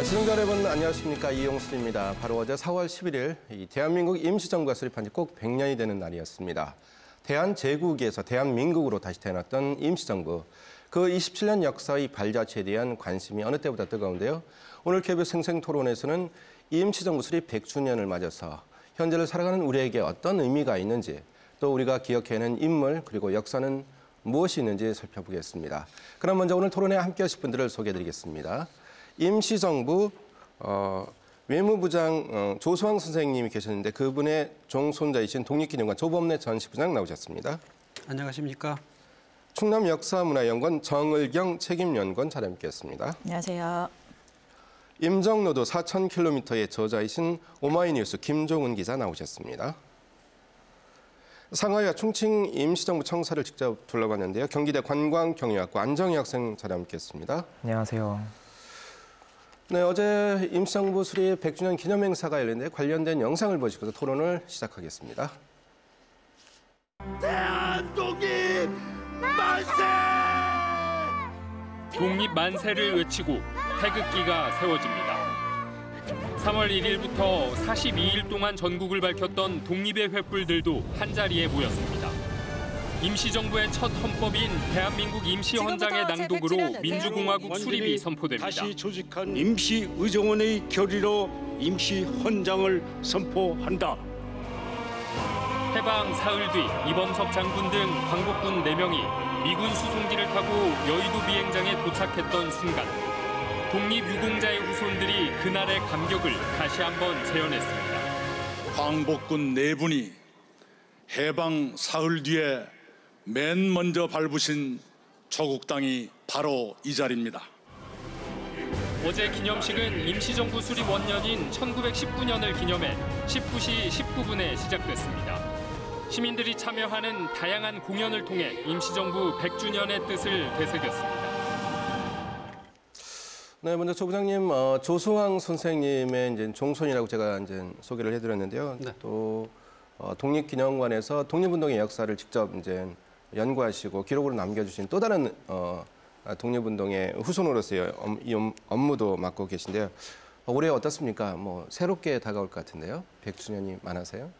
시청자 여러분 안녕하십니까, 이용수입니다. 바로 어제 4월 11일 이 대한민국 임시정부가 수립한 지 꼭 100년이 되는 날이었습니다. 대한제국에서 대한민국으로 다시 태어났던 임시정부. 그 27년 역사의 발자취에 대한 관심이 어느 때보다 뜨거운데요. 오늘 KBS 생생토론에서는 임시정부 수립 100주년을 맞아서 현재를 살아가는 우리에게 어떤 의미가 있는지, 또 우리가 기억해내는 인물 그리고 역사는 무엇이 있는지 살펴보겠습니다. 그럼 먼저 오늘 토론에 함께하실 분들을 소개해드리겠습니다. 임시정부 외무부장 조수왕 선생님이 계셨는데 그분의 종손자이신 독립기념관 조범래 전시부장 나오셨습니다. 안녕하십니까. 충남역사문화연구원 정을경 책임연구원 자리에 함께했습니다. 안녕하세요. 임정노도 4,000km의 저자이신 오마이뉴스 김종훈 기자 나오셨습니다. 상하이와 충칭 임시정부 청사를 직접 둘러봤는데요. 경기대 관광경영학과 안정희 학생 자리에 함께했습니다. 안녕하세요. 네, 어제 임시정부 수립 100주년 기념행사가 열렸는데 관련된 영상을 보시고서 토론을 시작하겠습니다. 대한독립 만세! 독립 만세를 외치고 태극기가 세워집니다. 3월 1일부터 42일 동안 전국을 밝혔던 독립의 횃불들도 한자리에 모였습니다. 임시정부의 첫 헌법인 대한민국 임시헌장의 낭독으로 민주공화국 수립이 선포됩니다. 다시 조직한 임시의정원의 결의로 임시헌장을 선포한다. 해방 사흘 뒤 이범석 장군 등 광복군 4명이 미군 수송기를 타고 여의도 비행장에 도착했던 순간 독립유공자의 후손들이 그날의 감격을 다시 한번 재현했습니다. 광복군 4분이 해방 사흘 뒤에 맨 먼저 밟으신 조국 땅이 바로 이 자리입니다. 어제 기념식은 임시정부 수립 원년인 1919년을 기념해 19시 19분에 시작됐습니다. 시민들이 참여하는 다양한 공연을 통해 임시정부 100주년의 뜻을 되새겼습니다. 네, 먼저 조 부장님, 조수왕 선생님의 이제 종손이라고 제가 이제 소개를 해드렸는데요. 네. 또 독립기념관에서 독립운동의 역사를 직접 이제 연구하시고 기록으로 남겨주신 또 다른 독립운동의 후손으로서의 업무도 맡고 계신데요. 올해 어떻습니까? 뭐 새롭게 다가올 것 같은데요. 100주년이 많아서요?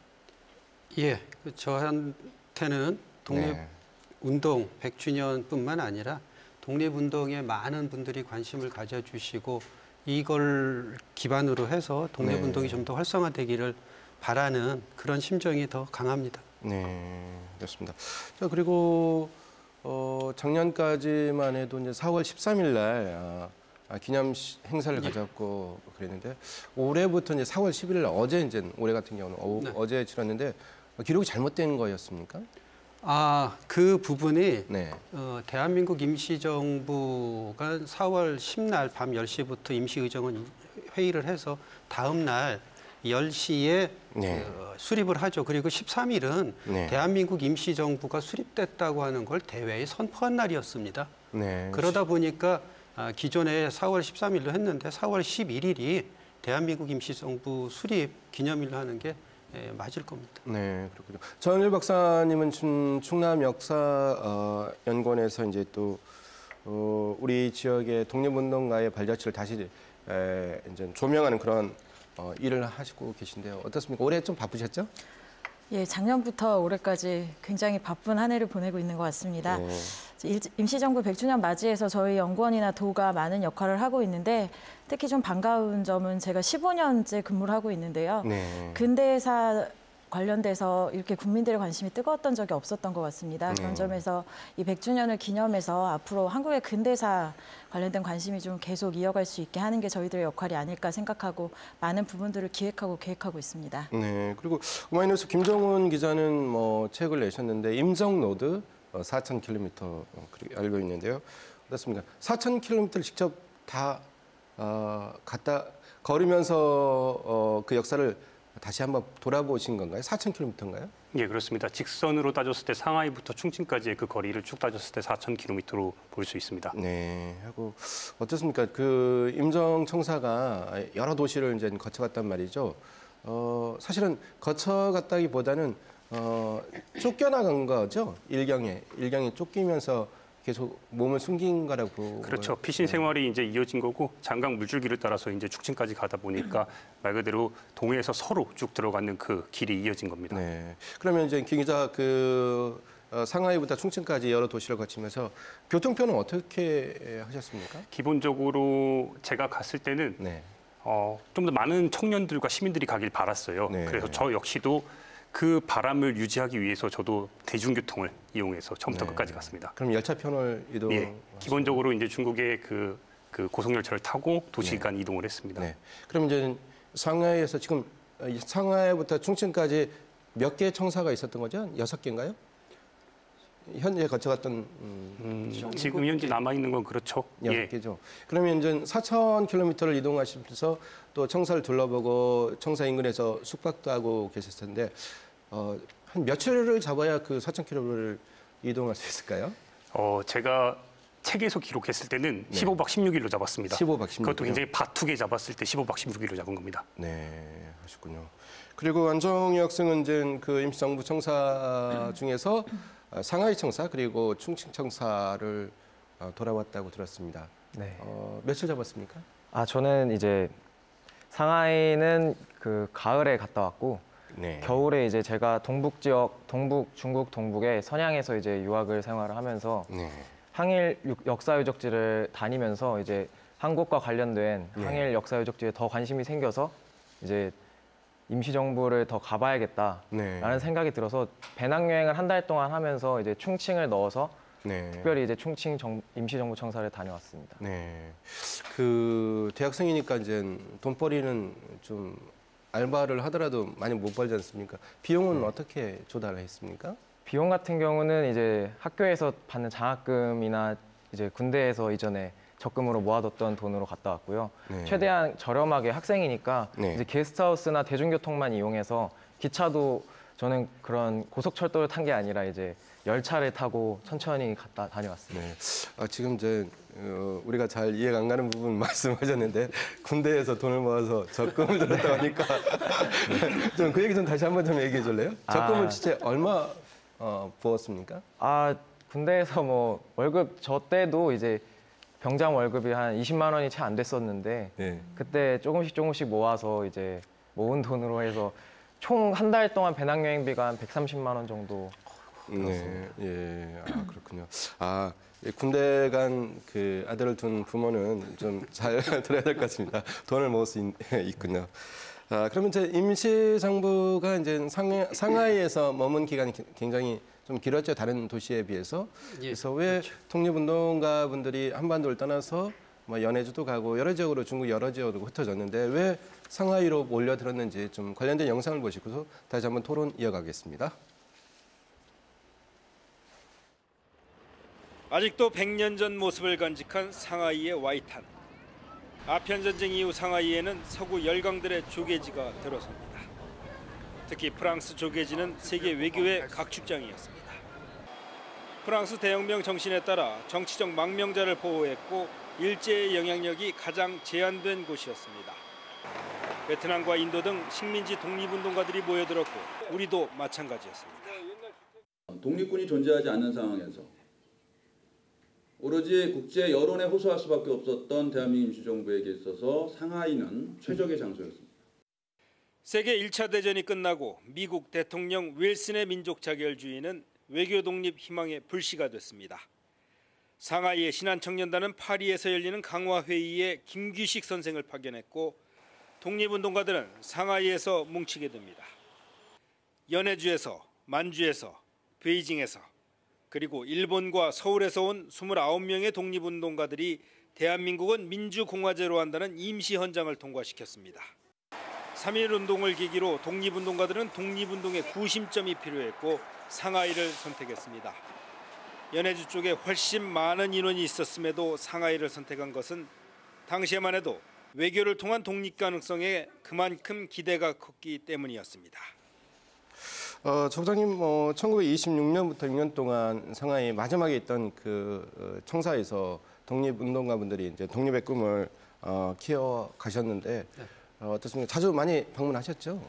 예, 저한테는 독립운동 100주년뿐만 아니라 독립운동에 많은 분들이 관심을 가져주시고 이걸 기반으로 해서 독립운동이 좀 더 활성화되기를 바라는 그런 심정이 더 강합니다. 네, 그렇습니다. 자, 그리고 작년까지만 해도 이제 4월 13일 날 기념 행사를 가졌고 그랬는데 올해부터 이제 4월 11일 날 어제 이제 올해 같은 경우는 어제 치렀는데 기록이 잘못된 거였습니까? 그 부분이 네. 대한민국 임시정부가 4월 10날 밤 10시부터 임시의정원 회의를 해서 다음 날 10시에 수립을 하죠. 그리고 13일은 대한민국 임시정부가 수립됐다고 하는 걸 대회에 선포한 날이었습니다. 네. 그러다 보니까 기존에 4월 13일로 했는데 4월 11일이 대한민국 임시정부 수립 기념일로 하는 게 맞을 겁니다. 네, 그렇군요. 전일 박사님은 충남역사연구원에서 이제 또 우리 지역의 독립운동가의 발자취를 다시 이제 조명하는 그런 일을 하시고 계신데요. 어떻습니까? 올해 좀 바쁘셨죠? 예, 작년부터 올해까지 굉장히 바쁜 한 해를 보내고 있는 것 같습니다. 임시정부 100주년 맞이해서 저희 연구원이나 도가 많은 역할을 하고 있는데 특히 좀 반가운 점은 제가 15년째 근무를 하고 있는데요. 근대사 관련돼서 이렇게 국민들의 관심이 뜨거웠던 적이 없었던 것 같습니다. 그런 점에서 이 100주년을 기념해서 앞으로 한국의 근대사 관련된 관심이 좀 계속 이어갈 수 있게 하는 게 저희들의 역할이 아닐까 생각하고 많은 부분들을 기획하고 계획하고 있습니다. 네, 그리고 오마이뉴스 김정훈 기자는 뭐 책을 내셨는데 임정로드 4,000km 알고 있는데요. 어떻습니까? 4,000km를 직접 다 갔다 걸으면서 그 역사를 다시 한번 돌아보신 건가요? 4,000km인가요? 예, 그렇습니다. 직선으로 따졌을 때 상하이부터 충칭까지의 그 거리를 쭉 따졌을 때 4,000km로 볼 수 있습니다. 네, 하고 어떻습니까? 그 임정청사가 여러 도시를 이제 거쳐갔단 말이죠. 사실은 거쳐갔다기보다는 쫓겨나간 거죠. 일경에 쫓기면서 계속 몸을 숨긴 거라고. 그렇죠. 피신 생활이 이제 이어진 거고 장강 물줄기를 따라서 이제 축진까지 가다 보니까 말 그대로 동해에서 서로 쭉 들어가는 그 길이 이어진 겁니다. 네. 그러면 이제 김 기자 상하이부터 충칭까지 여러 도시를 거치면서 교통편은 어떻게 하셨습니까? 기본적으로 제가 갔을 때는 네. 좀 더 많은 청년들과 시민들이 가길 바랐어요. 네. 그래서 저 역시도 그 바람을 유지하기 위해서 저도 대중교통을 이용해서 처음부터 네. 끝까지 갔습니다. 그럼 열차편을 이동. 예, 기본적으로 이제 중국의 그 고속열차를 타고 2시간 이동을 했습니다. 네. 그럼 이제 상하이에서 지금 상하이부터 충칭까지 몇 개의 청사가 있었던 거죠? 6개인가요? 현재 거쳐갔던 지금 현재 남아 있는 건 그렇죠. 6개죠. 그러면 이제 4,000km를 이동하시면서 또 청사를 둘러보고 청사 인근에서 숙박도 하고 계셨을 텐데 한 며칠을 잡아야 그 4,000km를 이동할 수 있을까요? 제가 책에서 기록했을 때는 15박 16일로 잡았습니다. 15박 16일. 그것도 굉장히 바투게 잡았을 때 15박 16일로 잡은 겁니다. 네, 하셨군요. 그리고 안정희 학생은 이제 그 임시정부 청사 중에서 상하이 청사 그리고 충칭 청사를 돌아왔다고 들었습니다. 네. 며칠 잡았습니까? 저는 이제 상하이는 그 가을에 갔다 왔고 네. 겨울에 이제 제가 동북 지역, 중국 동북의 선양에서 이제 유학을 생활을 하면서 네. 항일 역사 유적지를 다니면서 이제 한국과 관련된 네. 항일 역사 유적지에 더 관심이 생겨서 이제 임시정부를 더 가봐야겠다라는 네. 생각이 들어서 배낭여행을 한 달 동안 하면서 이제 충칭을 넣어서 네. 특별히 이제 충칭 임시정부 청사를 다녀왔습니다. 네. 그 대학생이니까 이제 돈벌이는 좀 알바를 하더라도 많이 못 벌지 않습니까? 비용은 어떻게 조달을 했습니까? 비용 같은 경우는 이제 학교에서 받는 장학금이나 이제 군대에서 이전에 적금으로 모아뒀던 돈으로 갔다 왔고요. 네. 최대한 저렴하게 학생이니까 네. 이제 게스트하우스나 대중교통만 이용해서 기차도 저는 그런 고속철도를 탄 게 아니라 이제 열차를 타고 천천히 다녀왔습니다. 네. 지금 이제 우리가 잘 이해가 안 가는 부분 말씀하셨는데 군대에서 돈을 모아서 적금을 들었다고 하니까 좀 그 얘기 좀 다시 한번 좀 얘기해 줄래요? 적금을 진짜 얼마 부었습니까? 군대에서 뭐 월급 저 때도 이제 병장 월급이 한 20만 원이 채 안 됐었는데 네. 그때 조금씩 모아서 이제 모은 돈으로 해서 총 한 달 동안 배낭여행비가 한 130만 원 정도. 네, 예, 그렇군요. 군대 간 그 아들을 둔 부모는 좀 잘 들어야 될 것 같습니다. 돈을 모을 수 있군요. 그러면 이제 임시정부가 이제 상하이에서 머문 기간이 굉장히 좀 길었죠, 다른 도시에 비해서. 그래서 왜 독립운동가분들이 한반도를 떠나서 뭐 연해주도 가고 여러 지역으로 중국 여러 지역으로 흩어졌는데 왜 상하이로 몰려들었는지 좀 관련된 영상을 보시고서 다시 한번 토론 이어가겠습니다. 아직도 100년 전 모습을 간직한 상하이의 와이탄. 아편전쟁 이후 상하이에는 서구 열강들의 조계지가 들어섭니다. 특히 프랑스 조계지는 세계 외교의 각축장이었습니다. 프랑스 대혁명 정신에 따라 정치적 망명자를 보호했고 일제의 영향력이 가장 제한된 곳이었습니다. 베트남과 인도 등 식민지 독립운동가들이 모여들었고 우리도 마찬가지였습니다. 독립군이 존재하지 않는 상황에서 오로지 국제 여론에 호소할 수밖에 없었던 대한민국 임시정부에게 있어서 상하이는 최적의 장소였습니다. 세계 1차 대전이 끝나고 미국 대통령 윌슨의 민족 자결주의는 외교 독립 희망의 불씨가 됐습니다. 상하이의 신한청년단은 파리에서 열리는 강화회의에 김규식 선생을 파견했고 독립운동가들은 상하이에서 뭉치게 됩니다. 연해주에서, 만주에서, 베이징에서 그리고 일본과 서울에서 온 29명의 독립운동가들이 대한민국은 민주공화제로 한다는 임시헌장을 통과시켰습니다. 3.1운동을 계기로 독립운동가들은 독립운동의 구심점이 필요했고 상하이를 선택했습니다. 연해주 쪽에 훨씬 많은 인원이 있었음에도 상하이를 선택한 것은 당시에만 해도 외교를 통한 독립 가능성에 그만큼 기대가 컸기 때문이었습니다. 총장님, 1926년부터 6년 동안 상하이 마지막에 있던 그 청사에서 독립운동가분들이 이제 독립의 꿈을 키워 가셨는데 어떻습니까? 자주 많이 방문하셨죠?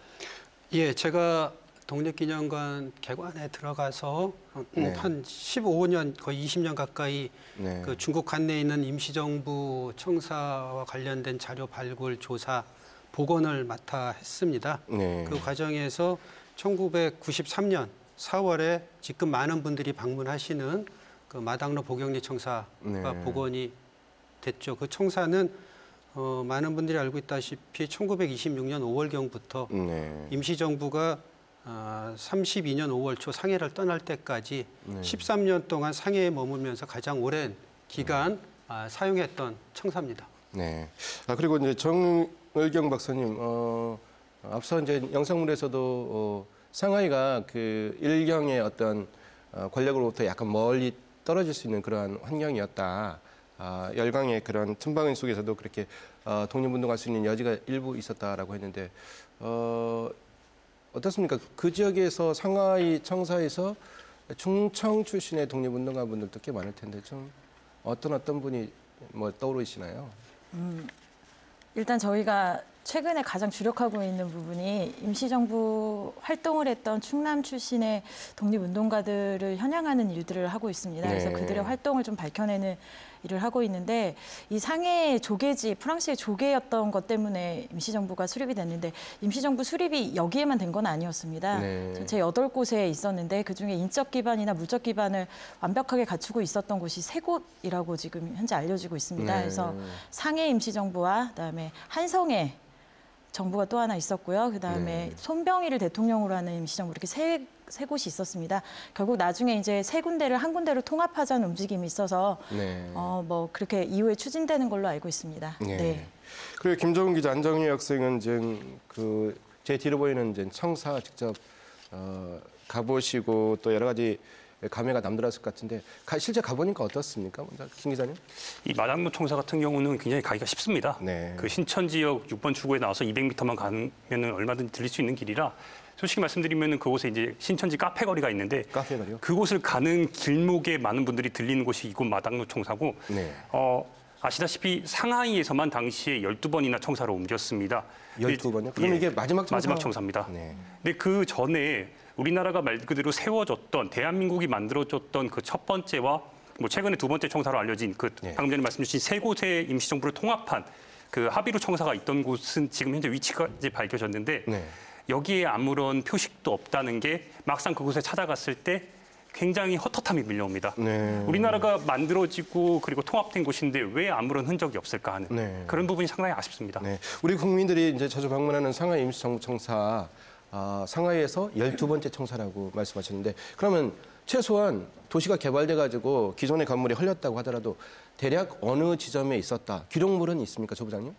예, 제가 독립기념관 개관에 들어가서 네. 한 15년, 거의 20년 가까이 네. 그 중국 관내에 있는 임시정부 청사와 관련된 자료 발굴, 조사, 복원을 맡아 했습니다. 네. 그 과정에서 1993년 4월에 지금 많은 분들이 방문하시는 그 마당로 보경리 청사가 네. 복원이 됐죠. 그 청사는 많은 분들이 알고 있다시피 1926년 5월경부터 네. 임시정부가 32년 5월 초 상해를 떠날 때까지 네. 13년 동안 상해에 머물면서 가장 오랜 기간 사용했던 청사입니다. 네. 그리고 이제 정을경 박사님, 앞서 이제 영상물에서도 상하이가 그 일경의 어떤 권력으로부터 약간 멀리 떨어질 수 있는 그러한 환경이었다. 열강의 그런 틈바구니 속에서도 그렇게 독립운동할 수 있는 여지가 일부 있었다라고 했는데 어떻습니까? 그 지역에서 상하이 청사에서 충청 출신의 독립운동가 분들도 꽤 많을 텐데 좀 어떤 분이 뭐 떠오르시나요? 일단 저희가 최근에 가장 주력하고 있는 부분이 임시정부 활동을 했던 충남 출신의 독립운동가들을 현양하는 일들을 하고 있습니다. 그래서 네. 그들의 활동을 좀 밝혀내는 일을 하고 있는데 이 상해의 조계지, 프랑스의 조계였던 것 때문에 임시정부가 수립이 됐는데 임시정부 수립이 여기에만 된 건 아니었습니다. 네. 전체 8곳에 있었는데 그중에 인적 기반이나 물적 기반을 완벽하게 갖추고 있었던 곳이 3곳이라고 지금 현재 알려지고 있습니다. 네. 그래서 상해 임시정부와 그다음에 한성해 정부가 또 하나 있었고요. 그다음에 네. 손병희를 대통령으로 하는 임시정부 이렇게 세 곳이 있었습니다. 결국 나중에 이제 세 군데를 한 군데로 통합하자는 움직임이 있어서 네. 뭐 그렇게 이후에 추진되는 걸로 알고 있습니다. 네. 네. 그리고 김정은 기자, 안정희 학생은 이제 제 뒤로 보이는 이제 청사 직접 가보시고 또 여러 가지 감회가 남들었을 것 같은데 실제 가보니까 어떻습니까? 먼저 김 기자님. 이 마당로 청사 같은 경우는 굉장히 가기가 쉽습니다. 네. 그 신천 지역 6번 출구에 나와서 200m만 가면은 얼마든지 들릴 수 있는 길이라 솔직히 말씀드리면은 그곳에 이제 신천지 카페 거리가 있는데 카페거리요? 그곳을 가는 길목에 많은 분들이 들리는 곳이 이곳 마당로 청사고 네. 아시다시피 상하이에서만 당시에 12번이나 청사로 옮겼습니다. 12번이요? 그럼 이게 마지막 청사입니다. 네. 근데 그 전에 우리나라가 말 그대로 세워졌던 대한민국이 만들어졌던 그 첫 번째와 뭐 최근에 두 번째 청사로 알려진 그 네. 방금 전에 말씀 주신 세 곳의 임시정부를 통합한 그 하비루 청사가 있던 곳은 지금 현재 위치가 이제 밝혀졌는데 네. 여기에 아무런 표식도 없다는 게 막상 그곳에 찾아갔을 때 굉장히 헛헛함이 밀려옵니다. 네. 우리나라가 만들어지고 그리고 통합된 곳인데 왜 아무런 흔적이 없을까 하는 네. 그런 부분이 상당히 아쉽습니다. 네. 우리 국민들이 이제 자주 방문하는 상하이 임시정부 청사, 상하이에서 12번째 청사라고 말씀하셨는데 그러면 최소한 도시가 개발돼 가지고 기존의 건물이 헐렸다고 하더라도 대략 어느 지점에 있었다. 기록물은 있습니까, 조 부장님?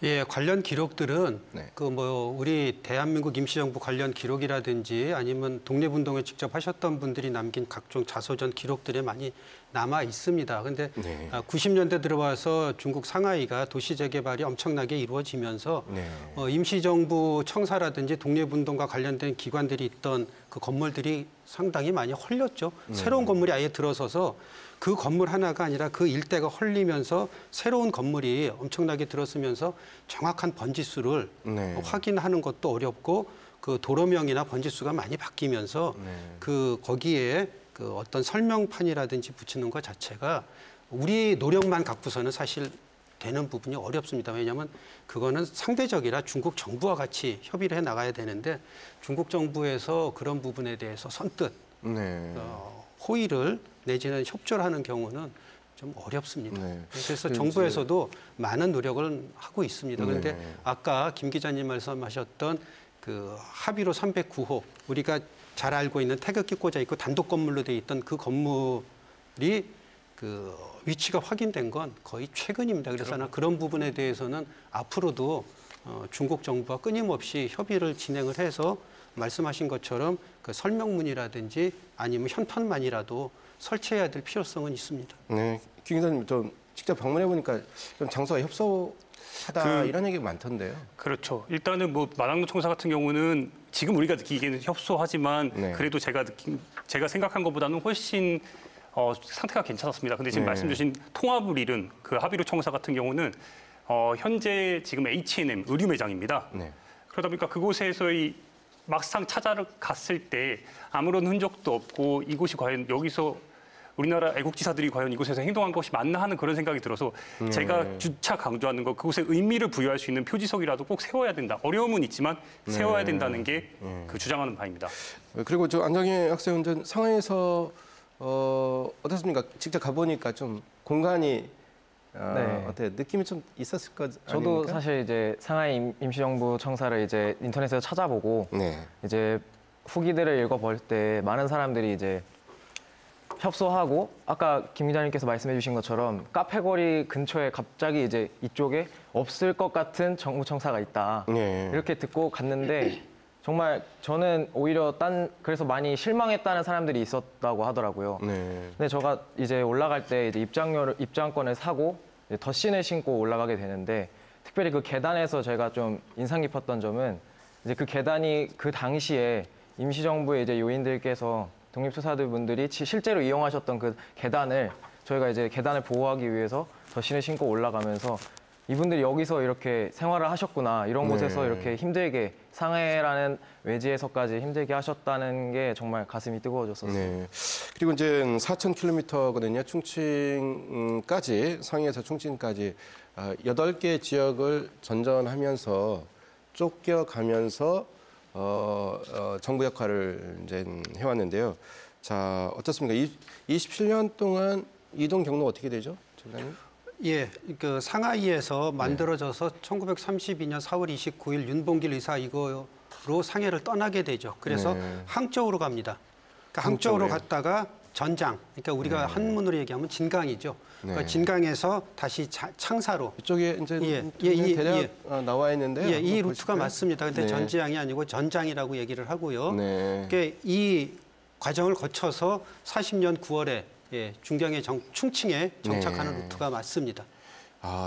예, 관련 기록들은 네. 그 뭐 우리 대한민국 임시정부 관련 기록이라든지 아니면 독립운동을 직접 하셨던 분들이 남긴 각종 자서전 기록들에 많이 남아 있습니다. 근데 네. 90년대 들어와서 중국 상하이가 도시 재개발이 엄청나게 이루어지면서 네. 임시정부 청사라든지 독립운동과 관련된 기관들이 있던 그 건물들이 상당히 많이 헐렸죠. 새로운 건물이 아예 들어서서 그 건물 하나가 아니라 그 일대가 헐리면서 새로운 건물이 엄청나게 들어서면서 정확한 번지수를 네. 확인하는 것도 어렵고 그 도로명이나 번지수가 많이 바뀌면서 그 거기에 그 어떤 설명판이라든지 붙이는 것 자체가 우리 노력만 갖고서는 사실 되는 부분이 어렵습니다. 왜냐하면 그거는 상대적이라 중국 정부와 같이 협의를 해 나가야 되는데 중국 정부에서 그런 부분에 대해서 선뜻 네. 호의를 내지는 협조를 하는 경우는 좀 어렵습니다. 네. 그래서 정부에서도 많은 노력을 하고 있습니다. 그런데 네. 아까 김 기자님 말씀하셨던 그 합의로 309호 우리가 잘 알고 있는 태극기 꽂아 있고 단독 건물로 돼 있던 그 건물이 그 위치가 확인된 건 거의 최근입니다. 그래서 그런 부분에 대해서는 앞으로도 중국 정부와 끊임없이 협의를 진행을 해서 말씀하신 것처럼 그 설명문이라든지 아니면 현판만이라도 설치해야 될 필요성은 있습니다. 네, 김 기자님 좀 직접 방문해 보니까 좀 장소가 협소하다 이런 얘기가 많던데요. 그렇죠. 일단은 뭐 마당로 청사 같은 경우는 지금 우리가 느끼기에는 협소하지만 네. 그래도 제가 생각한 것보다는 훨씬 상태가 괜찮았습니다. 근데 지금 네. 말씀 주신 통합을 이룬 그 하비루 청사 같은 경우는 현재 지금 H&M 의류 매장입니다. 네. 그러다 보니까 그곳에서의 막상 찾아갔을 때 아무런 흔적도 없고 이곳이 과연 여기서 우리나라 애국지사들이 과연 이곳에서 행동한 것이 맞나 하는 그런 생각이 들어서 제가 주차 강조하는 거 그곳에 의미를 부여할 수 있는 표지석이라도 꼭 세워야 된다. 어려움은 있지만 세워야 된다는 게 그 주장하는 바입니다. 그리고 저 안정희 학생은 상하이에서 어떻습니까? 직접 가보니까 좀 공간이 어때 느낌이 좀 있었을 것 아닙니까? 저도 사실 이제 상하이 임시정부 청사를 이제 인터넷에서 찾아보고 이제 후기들을 읽어볼 때 많은 사람들이 이제 협소하고 아까 김 기자님께서 말씀해주신 것처럼 카페거리 근처에 갑자기 이제 이쪽에 없을 것 같은 정부청사가 있다. 이렇게 듣고 갔는데 정말 저는 오히려 그래서 많이 실망했다는 사람들이 있었다고 하더라고요. 근데 제가 이제 올라갈 때 이제 입장권을 사고 이제 덧신을 신고 올라가게 되는데 특별히 그 계단에서 제가 좀 인상 깊었던 점은 이제 그 계단이 그 당시에 임시정부의 이제 요인들께서 독립투사들 분들이 실제로 이용하셨던 그 계단을 저희가 이제 계단을 보호하기 위해서 덧신을 신고 올라가면서 이분들이 여기서 이렇게 생활을 하셨구나 이런 곳에서 이렇게 힘들게 상해라는 외지에서까지 힘들게 하셨다는 게 정말 가슴이 뜨거워졌었어요. 그리고 이제 4,000km거든요. 충칭까지 상해에서 충칭까지 8개 지역을 전전하면서 쫓겨가면서 정부 역할을 이제 해왔는데요. 자, 어떻습니까? 27년 동안 이동 경로 어떻게 되죠, 장관님? 예, 그 상하이에서 만들어져서 1932년 4월 29일 윤봉길 의사 이거로 상해를 떠나게 되죠. 그래서 항저우로 갑니다. 그러니까 항저우로 갔다가 전장, 그러니까 우리가 한문으로 얘기하면 진강이죠. 그러니까 진강에서 다시 창사로. 이쪽에 이제 대략 나와 있는데요. 이 루트가 맞습니다. 근데 전지향이 아니고 전장이라고 얘기를 하고요. 그러니까 이 과정을 거쳐서 40년 9월에 중경의 충칭에 정착하는 루트가 맞습니다.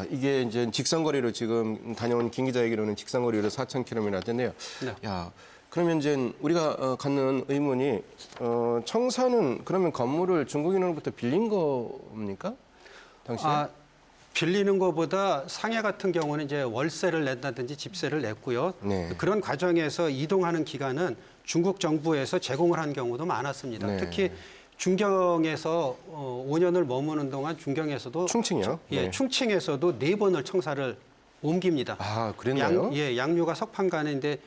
이게 이제 직선거리로 지금 다녀온 김 기자 얘기로는 직선거리로 4,000km라던데요. 야, 그러면 이제 우리가 갖는 의문이 청사는 그러면 건물을 중국인으로부터 빌린 겁니까? 당시에? 빌리는 것보다 상해 같은 경우는 이제 월세를 낸다든지 집세를 냈고요. 그런 과정에서 이동하는 기간은 중국 정부에서 제공을 한 경우도 많았습니다. 특히 중경에서 5년을 머무는 동안 중경에서도 충칭이요? 충칭에서도 4번을 청사를 옮깁니다. 그랬나요? 양류가 석판가는데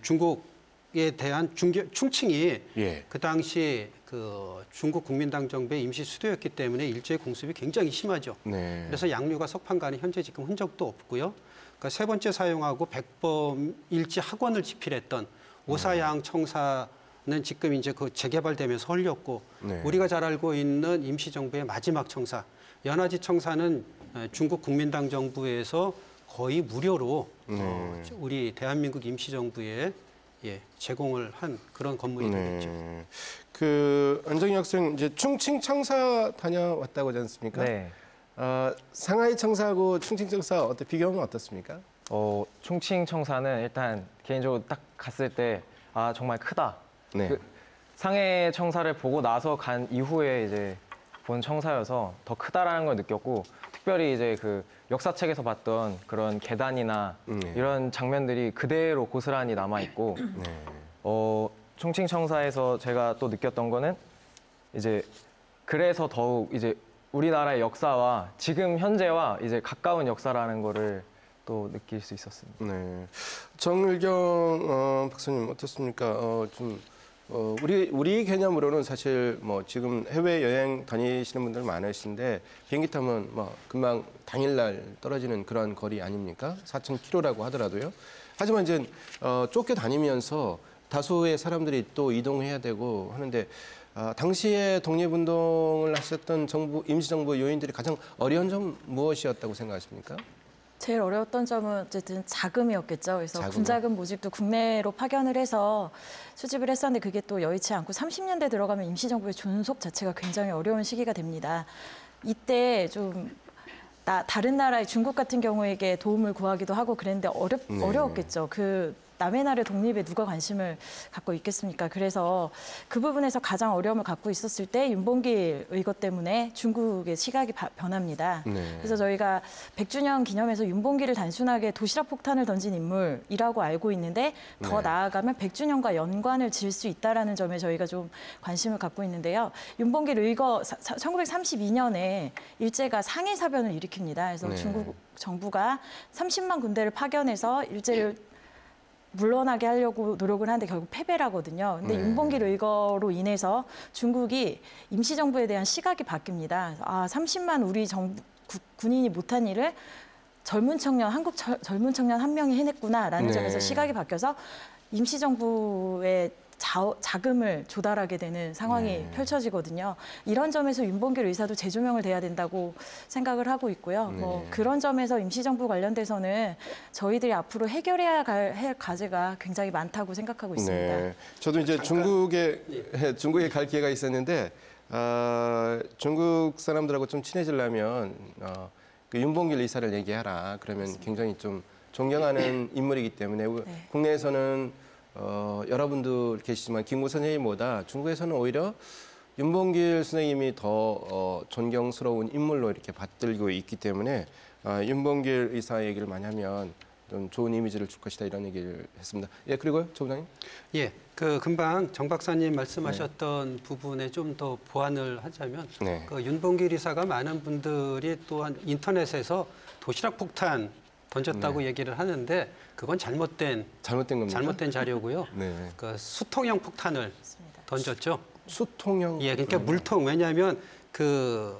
중국에 대한 충칭이 그 당시 그 중국 국민당 정부의 임시 수도였기 때문에 일제 공습이 굉장히 심하죠. 그래서 양류가 석판가는 현재 지금 흔적도 없고요. 그러니까 세 번째 사용하고 백범일지 학원을 집필했던 오사양 청사는 지금 이제 그 재개발되면서 헐렸고 우리가 잘 알고 있는 임시정부의 마지막 청사 연화지 청사는 중국 국민당 정부에서 거의 무료로 우리 대한민국 임시정부에 제공을 한 그런 건물이 되겠죠. 그 안정희 학생 이제 충칭 청사 다녀왔다고 하지 않습니까? 상하이 청사하고 충칭 청사 비교하면 어떻습니까? 충칭 청사는 일단 개인적으로 딱 갔을 때 정말 크다. 그 상해 청사를 보고 나서 간 이후에 이제 본 청사여서 더 크다라는 걸 느꼈고 특별히 이제 그 역사책에서 봤던 그런 계단이나 이런 장면들이 그대로 고스란히 남아 있고 충칭 청사에서 제가 또 느꼈던 거는 이제 그래서 더욱 이제 우리나라의 역사와 지금 현재와 이제 가까운 역사라는 거를 또 느낄 수 있었습니다. 정일경 박사님 어떻습니까? 우리 개념으로는 사실 뭐 지금 해외 여행 다니시는 분들 많으신데 비행기 타면 뭐 금방 당일날 떨어지는 그런 거리 아닙니까? 4,000km라고 하더라도요. 하지만 이제 쫓겨 다니면서 다수의 사람들이 또 이동해야 되고 하는데 당시에 독립운동을 하셨던 임시정부 요인들이 가장 어려운 점 무엇이었다고 생각하십니까? 제일 어려웠던 점은 어쨌든 자금이었겠죠. 그래서 군자금 모집도 국내로 파견을 해서 수집을 했었는데 그게 또 여의치 않고 30년대 들어가면 임시정부의 존속 자체가 굉장히 어려운 시기가 됩니다. 이때 좀 다른 나라의 중국 같은 경우에게 도움을 구하기도 하고 그랬는데 어려웠겠죠. 그 남의 나라의 독립에 누가 관심을 갖고 있겠습니까? 그래서 그 부분에서 가장 어려움을 갖고 있었을 때 윤봉길 의거 때문에 중국의 시각이 변합니다. 그래서 저희가 100주년 기념해서 윤봉길을 단순하게 도시락 폭탄을 던진 인물이라고 알고 있는데 더 나아가면 100주년과 연관을 지을 수 있다는 점에 저희가 좀 관심을 갖고 있는데요. 윤봉길 의거 1932년에 일제가 상해사변을 일으킵니다. 그래서 중국 정부가 30만 군대를 파견해서 일제를 물러나게 하려고 노력을 하는데 결국 패배를 하거든요. 근데 윤봉길 의거로 인해서 중국이 임시정부에 대한 시각이 바뀝니다. 30만 우리 군인이 못한 일을 젊은 청년, 한국 젊은 청년 한 명이 해냈구나라는 점에서 시각이 바뀌어서 임시정부의 자금을 조달하게 되는 상황이 펼쳐지거든요. 이런 점에서 윤봉길 의사도 재조명을 돼야 된다고 생각을 하고 있고요. 그런 점에서 임시정부 관련돼서는 저희들이 앞으로 해결해야 할 과제가 굉장히 많다고 생각하고 있습니다. 저도 이제 중국에 갈 기회가 있었는데 중국 사람들하고 좀 친해지려면 그 윤봉길 의사를 얘기하라. 그러면 굉장히 좀 존경하는 인물이기 때문에 국내에서는 여러분들 계시지만 김구 선생님보다 중국에서는 오히려 윤봉길 선생님이 더 존경스러운 인물로 이렇게 받들고 있기 때문에 윤봉길 의사 얘기를 많이 하면 좀 좋은 이미지를 줄 것이다 이런 얘기를 했습니다. 예, 그리고요, 조 부장님. 예, 그 금방 정 박사님 말씀하셨던 부분에 좀 더 보완을 하자면 그 윤봉길 의사가 많은 분들이 또한 인터넷에서 도시락 폭탄 던졌다고 얘기를 하는데 그건 잘못된 겁니다. 잘못된 자료고요. 그 수통형 폭탄을 던졌죠. 수통형? 예, 그러니까 물통. 왜냐하면 그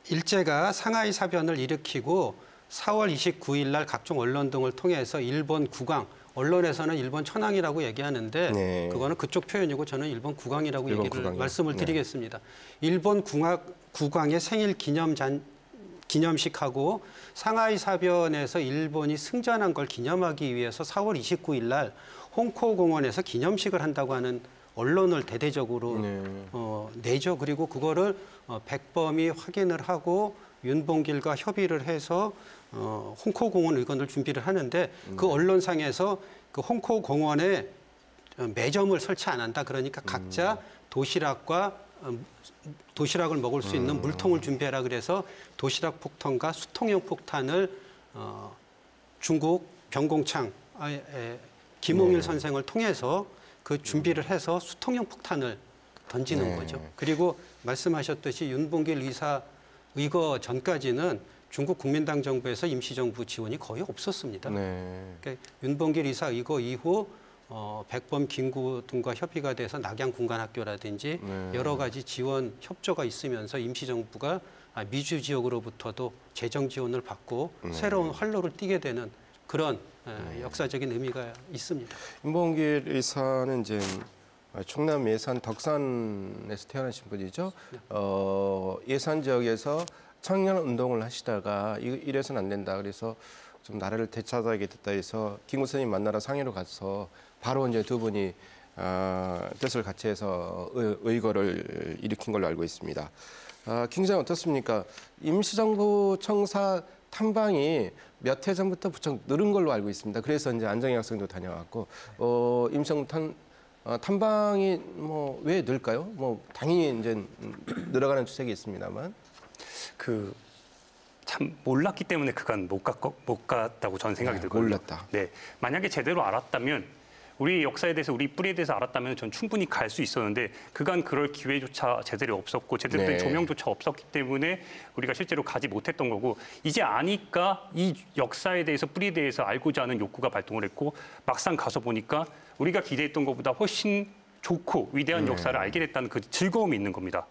일제가 상하이 사변을 일으키고 4월 29일 날 각종 언론 등을 통해서 일본 국왕, 언론에서는 일본 천황이라고 얘기하는데 그거는 그쪽 표현이고 저는 일본 국왕이라고 말씀을 드리겠습니다. 일본 국왕의 생일 기념식하고 상하이 사변에서 일본이 승전한 걸 기념하기 위해서 4월 29일 날 홍코 공원에서 기념식을 한다고 하는 언론을 대대적으로 내죠. 그리고 그거를 백범이 확인을 하고 윤봉길과 협의를 해서 홍코 공원 의견을 준비를 하는데 그 언론상에서 그 홍코 공원에 매점을 설치 안 한다. 그러니까 각자 도시락을 먹을 수 있는 물통을 준비하라 그래서 도시락 폭탄과 수통형 폭탄을 중국 병공창 김홍일 선생을 통해서 그 준비를 해서 수통형 폭탄을 던지는 거죠. 그리고 말씀하셨듯이 윤봉길 의사 의거 전까지는 중국 국민당 정부에서 임시정부 지원이 거의 없었습니다. 그러니까 윤봉길 의사 의거 이후 백범, 김구 등과 협의가 돼서 낙양군관학교라든지 여러 가지 지원 협조가 있으면서 임시정부가 미주 지역으로부터도 재정 지원을 받고 새로운 활로를 띠게 되는 그런 역사적인 의미가 있습니다. 윤봉길 의사는 이제 충남 예산 덕산에서 태어나신 분이죠. 예산 지역에서 청년 운동을 하시다가 이래서는 안 된다. 그래서 좀 나라를 되찾아야 됐다 해서 김구 선생님 만나러 상해로 가서 바로 이제 두 분이 뜻을 같이 해서 의거를 일으킨 걸로 알고 있습니다. 김 기자는 어떻습니까? 임시정부 청사 탐방이 몇 해 전부터 부쩍 늘은 걸로 알고 있습니다. 그래서 이제 안정희 학생도 다녀왔고 임시정부 탐방이 뭐 왜 늘까요? 뭐 당연히 이제 늘어가는 추세가 있습니다만 참 몰랐기 때문에 그간 못 갔다고 저는 생각이 들거든요. 몰랐다. 네, 만약에 제대로 알았다면 우리 역사에 대해서 우리 뿌리에 대해서 알았다면 전 충분히 갈 수 있었는데 그간 그럴 기회조차 제대로 없었고 제대로 된 조명조차 없었기 때문에 우리가 실제로 가지 못했던 거고 이제 아니까 이 역사에 대해서 뿌리에 대해서 알고자 하는 욕구가 발동을 했고 막상 가서 보니까 우리가 기대했던 것보다 훨씬 좋고 위대한 역사를 알게 됐다는 그 즐거움이 있는 겁니다.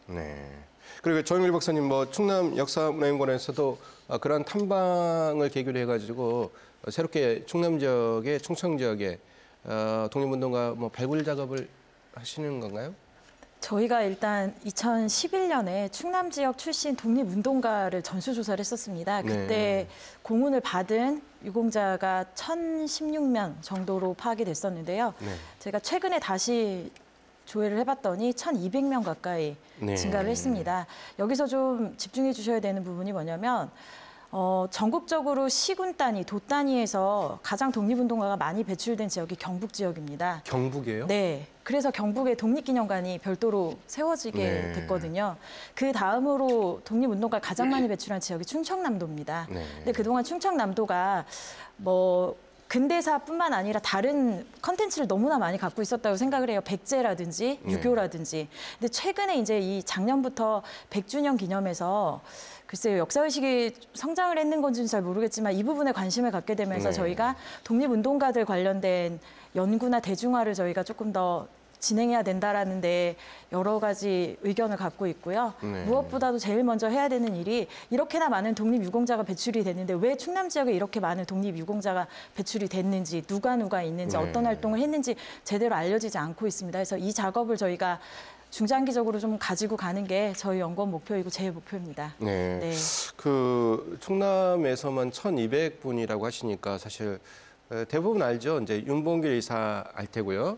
그리고 조영일 박사님 뭐 충남 역사문화연구원에서도 그런 탐방을 계기로 해가지고 새롭게 충남 지역에 충청 지역에 독립운동가 뭐 발굴 작업을 하시는 건가요? 저희가 일단 2011년에 충남 지역 출신 독립운동가를 전수조사를 했었습니다. 그때 공훈을 받은 유공자가 1,016명 정도로 파악이 됐었는데요. 제가 최근에 다시 조회를 해봤더니 1,200명 가까이 증가를 했습니다. 여기서 좀 집중해 주셔야 되는 부분이 뭐냐면 전국적으로 시군 단위, 도 단위에서 가장 독립운동가가 많이 배출된 지역이 경북 지역입니다. 경북이에요? 네. 그래서 경북에 독립기념관이 별도로 세워지게 네. 됐거든요. 그 다음으로 독립운동가 가장 많이 배출한 지역이 충청남도입니다. 네. 근데 그동안 충청남도가 뭐 근대사뿐만 아니라 다른 컨텐츠를 너무나 많이 갖고 있었다고 생각을 해요. 백제라든지 유교라든지. 근데 최근에 이제 이 작년부터 100주년 기념해서 글쎄요, 역사의식이 성장을 했는 건지는 잘 모르겠지만 이 부분에 관심을 갖게 되면서 저희가 독립운동가들 관련된 연구나 대중화를 저희가 조금 더 진행해야 된다라는 데 여러 가지 의견을 갖고 있고요. 무엇보다도 제일 먼저 해야 되는 일이 이렇게나 많은 독립유공자가 배출이 됐는데 왜 충남 지역에 이렇게 많은 독립유공자가 배출이 됐는지, 누가 있는지, 어떤 활동을 했는지 제대로 알려지지 않고 있습니다. 그래서 이 작업을 저희가 중장기적으로 좀 가지고 가는 게 저희 연구원 목표이고 제 목표입니다. 네. 네. 그 충남에서만 1,200분이라고 하시니까 사실 대부분 알죠. 이제 윤봉길 의사 알 테고요.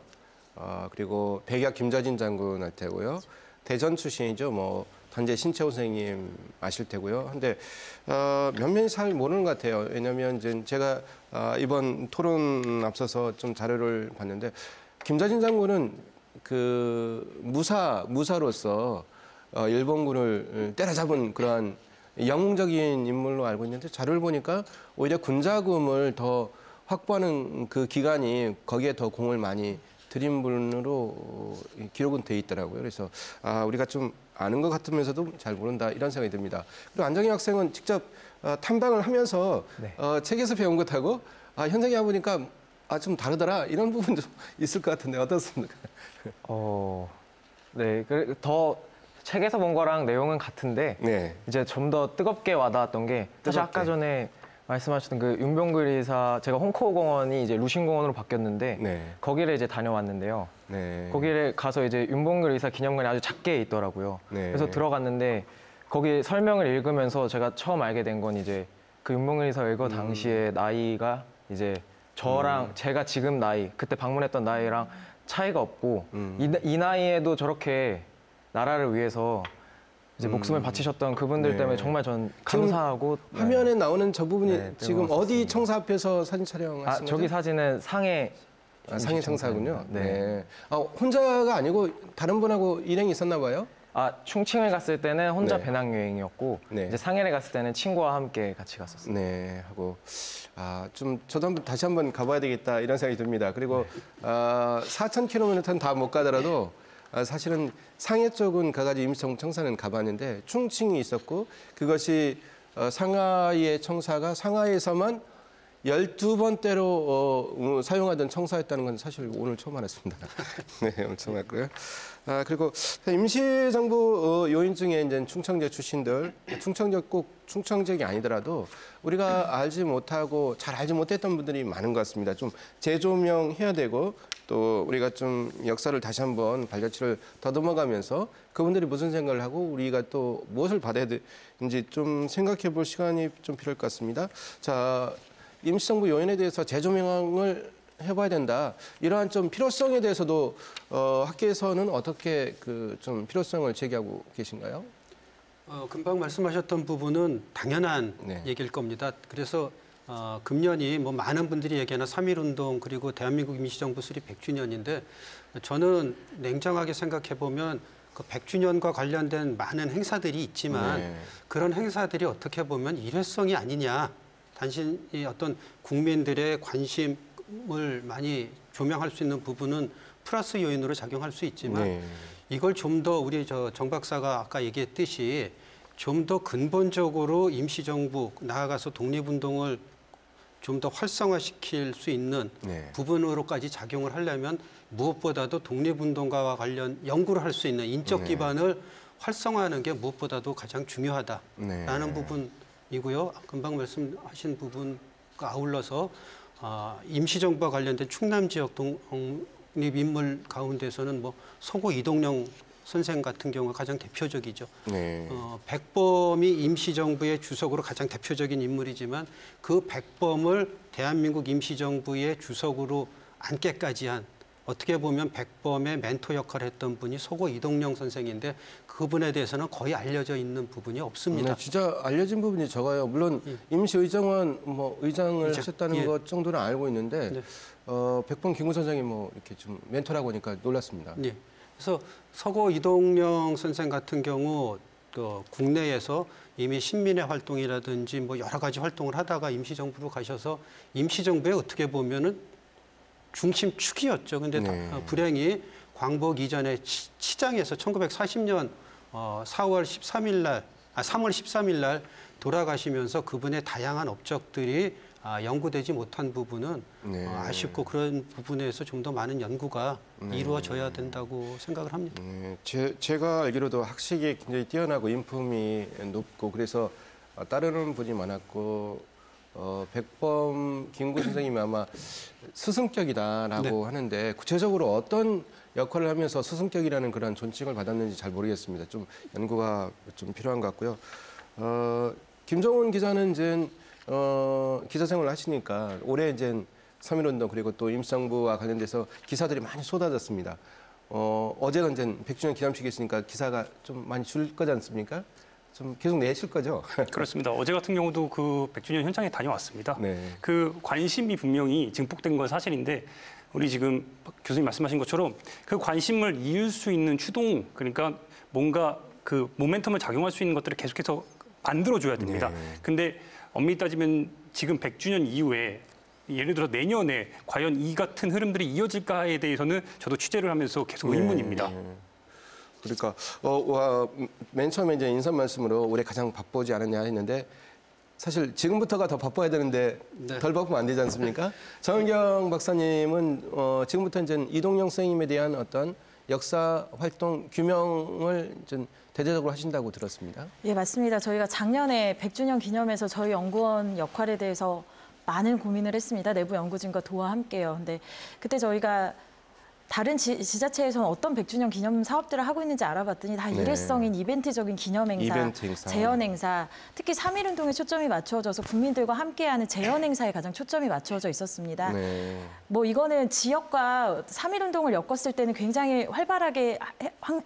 그리고 백약 김자진 장군 알 테고요. 대전 출신이죠. 뭐 단재 신채호 선생님 아실 테고요. 근데 몇몇이 잘 모르는 것 같아요. 왜냐하면 이제 제가 이번 토론 앞서서 좀 자료를 봤는데 김자진 장군은 그 무사로서 일본군을 때려잡은 그러한 영웅적인 인물로 알고 있는데 자료를 보니까 오히려 군자금을 더 확보하는 그 기간이 거기에 더 공을 많이 들인 분으로 기록은 돼 있더라고요. 그래서 우리가 좀 아는 것 같으면서도 잘 모른다 이런 생각이 듭니다. 그리고 안정희 학생은 직접 탐방을 하면서 책에서 배운 것하고 현장에 와보니까 좀 다르더라 이런 부분도 있을 것 같은데 어떻습니까? 네, 더 책에서 본 거랑 내용은 같은데 이제 좀 더 뜨겁게 와닿았던 게 사실 아까 전에 말씀하셨던 그 윤병글 의사 제가 홍코 공원이 이제 루신 공원으로 바뀌었는데 거기를 이제 다녀왔는데요. 거기를 가서 이제 윤병글 의사 기념관이 아주 작게 있더라고요. 그래서 들어갔는데 거기 설명을 읽으면서 제가 처음 알게 된 건 이제 그 윤병글 의사 의거 당시에 나이가 이제 저랑 제가 지금 나이 그때 방문했던 나이랑 차이가 없고 이 나이에도 저렇게 나라를 위해서 이제 목숨을 바치셨던 그분들 때문에 정말 전 감사하고 화면에 나오는 저 부분이 지금 어디 청사 앞에서 사진 촬영하신 거죠? 저기 사진은 상해 상해 청사군요. 혼자가 아니고 다른 분하고 일행이 있었나 봐요? 충칭을 갔을 때는 혼자 배낭여행이었고 이제 상해를 갔을 때는 친구와 함께 같이 갔었어요. 네, 하고 좀 저도 다시 한번 가봐야 되겠다 이런 생각이 듭니다. 그리고 4,000km는 다 못 가더라도 사실은 상해 쪽은 가가지고 임시청사는 가봤는데 충칭이 있었고 그것이 상하이의 청사가 상하이에서만 12번대로 사용하던 청사였다는 건 사실 오늘 처음 알았습니다. 네, 오늘 처음 알았고요. 그리고 임시정부 요인 중에 이제 충청제 출신들, 충청적 꼭 충청적이 아니더라도 우리가 알지 못하고 잘 알지 못했던 분들이 많은 것 같습니다. 좀 재조명해야 되고 또 우리가 좀 역사를 다시 한번 발자취를 더듬어가면서 그분들이 무슨 생각을 하고 우리가 또 무엇을 받아야 되는지 좀 생각해 볼 시간이 좀 필요할 것 같습니다. 자, 임시정부 요인에 대해서 재조명을 해봐야 된다. 이러한 좀 필요성에 대해서도 학계에서는 어떻게 그 좀 필요성을 제기하고 계신가요? 금방 말씀하셨던 부분은 당연한 얘기일 겁니다. 그래서 금년이 뭐 많은 분들이 얘기하는 3.1운동 그리고 대한민국 임시정부 수립 100주년인데 저는 냉정하게 생각해 보면 그 100주년과 관련된 많은 행사들이 있지만 그런 행사들이 어떻게 보면 일회성이 아니냐. 단순히 어떤 국민들의 관심을 많이 조명할 수 있는 부분은 플러스 요인으로 작용할 수 있지만 이걸 좀 더 우리 정 박사가 아까 얘기했듯이 좀 더 근본적으로 임시정부 나아가서 독립운동을 좀 더 활성화시킬 수 있는 부분으로까지 작용을 하려면 무엇보다도 독립운동가와 관련 연구를 할 수 있는 인적 기반을 활성화하는 게 무엇보다도 가장 중요하다라는 부분이고요. 금방 말씀하신 부분과 아울러서 임시정부와 관련된 충남 지역 독립인물 가운데서는 뭐 서구 이동영 선생 같은 경우가 가장 대표적이죠. 백범이 임시정부의 주석으로 가장 대표적인 인물이지만 그 백범을 대한민국 임시정부의 주석으로 앉게까지 한 어떻게 보면 백범의 멘토 역할을 했던 분이 서고 이동영 선생인데 그분에 대해서는 거의 알려져 있는 부분이 없습니다. 네, 진짜 알려진 부분이 적어요. 물론 임시의정원 의장을 이제, 하셨다는 것 정도는 알고 있는데 네. 백범 김구 선생이 이렇게 좀 멘토라고 하니까 놀랐습니다. 네. 그래서 서고 이동영 선생 같은 경우 국내에서 이미 신민의 활동이라든지 여러 가지 활동을 하다가 임시정부로 가셔서 임시정부에 어떻게 보면은 중심축이었죠. 근데 불행히 광복 이전에 치장에서 1940년 3월 13일 날 돌아가시면서 그분의 다양한 업적들이 연구되지 못한 부분은 아쉽고 그런 부분에서 좀 더 많은 연구가 이루어져야 된다고 생각을 합니다. 제가 알기로도 학식이 굉장히 뛰어나고 인품이 높고 그래서 따르는 분이 많았고 백범 김구 선생님이 아마 스승격이다라고 하는데 구체적으로 어떤 역할을 하면서 스승격이라는 그런 존칭을 받았는지 잘 모르겠습니다. 좀 연구가 좀 필요한 것 같고요. 김정훈 기자는 이제 기자 생활을 하시니까 올해 이제 3.1운동 그리고 또 임시정부와 관련돼서 기사들이 많이 쏟아졌습니다. 어제가 이제 100주년 기념식이 있으니까 기사가 좀 많이 줄 거지 않습니까? 좀 계속 내실 거죠? 그렇습니다. 어제 같은 경우도 그 100주년 현장에 다녀왔습니다. 네. 그 관심이 분명히 증폭된 건 사실인데 우리 지금 교수님 말씀하신 것처럼 그 관심을 이을 수 있는 추동, 그러니까 뭔가 그 모멘텀을 작용할 수 있는 것들을 계속해서 만들어줘야 됩니다. 근데 엄밀히 따지면 지금 100주년 이후에 예를 들어 내년에 과연 이 같은 흐름들이 이어질까에 대해서는 저도 취재를 하면서 계속 의문입니다. 그러니까 맨 처음에 이제 인사 말씀으로 올해 가장 바쁘지 않았냐 했는데 사실 지금부터가 더 바빠야 되는데 덜 바쁘면 안 되지 않습니까? 정은경 박사님은 지금부터 이제 이동영 선생님에 대한 어떤 역사 활동 규명을 좀 대대적으로 하신다고 들었습니다. 예, 맞습니다. 저희가 작년에 100주년 기념해서 저희 연구원 역할에 대해서 많은 고민을 했습니다. 내부 연구진과 도와 함께요. 근데 그때 저희가 다른 지자체에서는 어떤 100주년 기념 사업들을 하고 있는지 알아봤더니 다 일회성인 이벤트적인 기념 행사, 재현 행사, 특히 3.1운동에 초점이 맞추어져서 국민들과 함께하는 재현 행사에 가장 초점이 맞추어져 있었습니다. 이거는 지역과 3.1운동을 엮었을 때는 굉장히 활발하게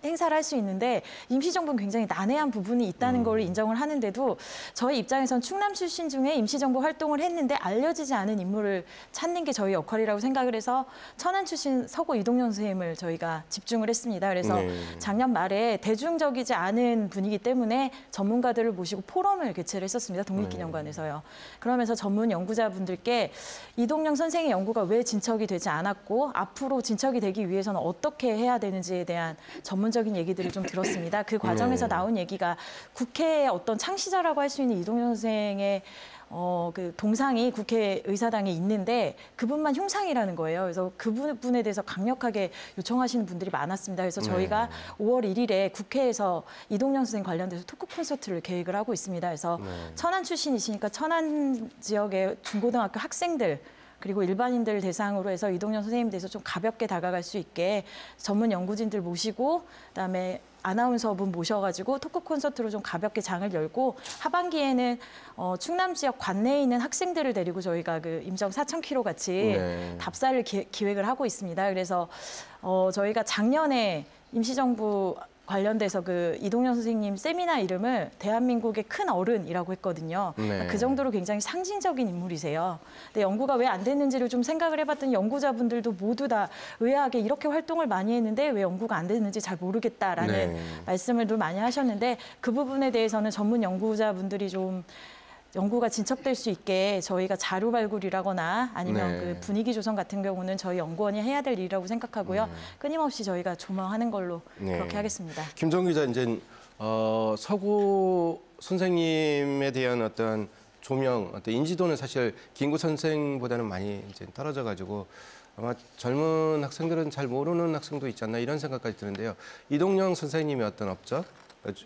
행사를 할 수 있는데 임시정부는 굉장히 난해한 부분이 있다는 걸 인정을 하는데도 저희 입장에선 충남 출신 중에 임시정부 활동을 했는데 알려지지 않은 인물을 찾는 게 저희 역할이라고 생각을 해서 천안 출신 서고 이동영 선생님을 저희가 집중을 했습니다. 그래서 작년 말에 대중적이지 않은 분이기 때문에 전문가들을 모시고 포럼을 개최를 했었습니다. 독립기념관에서요. 그러면서 전문 연구자분들께 이동영 선생의 연구가 왜 진척이 되지 않았고 앞으로 진척이 되기 위해서는 어떻게 해야 되는지에 대한 전문적인 얘기들을 좀 들었습니다. 그 과정에서 나온 얘기가 국회의 어떤 창시자라고 할 수 있는 이동영 선생의 그 동상이 국회의사당에 있는데 그분만 흉상이라는 거예요. 그래서 그 부분에 대해서 강력하게 요청하시는 분들이 많았습니다. 그래서 저희가 5월 1일에 국회에서 이동영 선생 관련돼서 토크 콘서트를 계획을 하고 있습니다. 그래서 천안 출신이시니까 천안 지역의 중고등학교 학생들 그리고 일반인들 대상으로 해서 이동영 선생님에 대해서 좀 가볍게 다가갈 수 있게 전문 연구진들 모시고 그다음에 아나운서분 모셔가지고 토크 콘서트로 좀 가볍게 장을 열고 하반기에는 충남 지역 관내에 있는 학생들을 데리고 저희가 그 임정 4,000km 같이 답사를 기획을 하고 있습니다. 그래서 저희가 작년에 임시정부 관련돼서 그 이동영 선생님 세미나 이름을 대한민국의 큰 어른이라고 했거든요. 그 정도로 굉장히 상징적인 인물이세요. 근데 연구가 왜 안 됐는지를 좀 생각을 해봤더니 연구자분들도 모두 다 의아하게 이렇게 활동을 많이 했는데 왜 연구가 안 됐는지 잘 모르겠다라는 말씀을 늘 많이 하셨는데 그 부분에 대해서는 전문 연구자분들이 좀 연구가 진척될 수 있게 저희가 자료 발굴이라거나 아니면 그 분위기 조성 같은 경우는 저희 연구원이 해야 될 일이라고 생각하고요. 끊임없이 저희가 조망하는 걸로 그렇게 하겠습니다. 김정훈 기자, 이제 서구 선생님에 대한 어떤 조명, 어떤 인지도는 사실 김구 선생보다는 많이 이제 떨어져가지고 아마 젊은 학생들은 잘 모르는 학생도 있지 않나 이런 생각까지 드는데요. 이동영 선생님의 어떤 업적,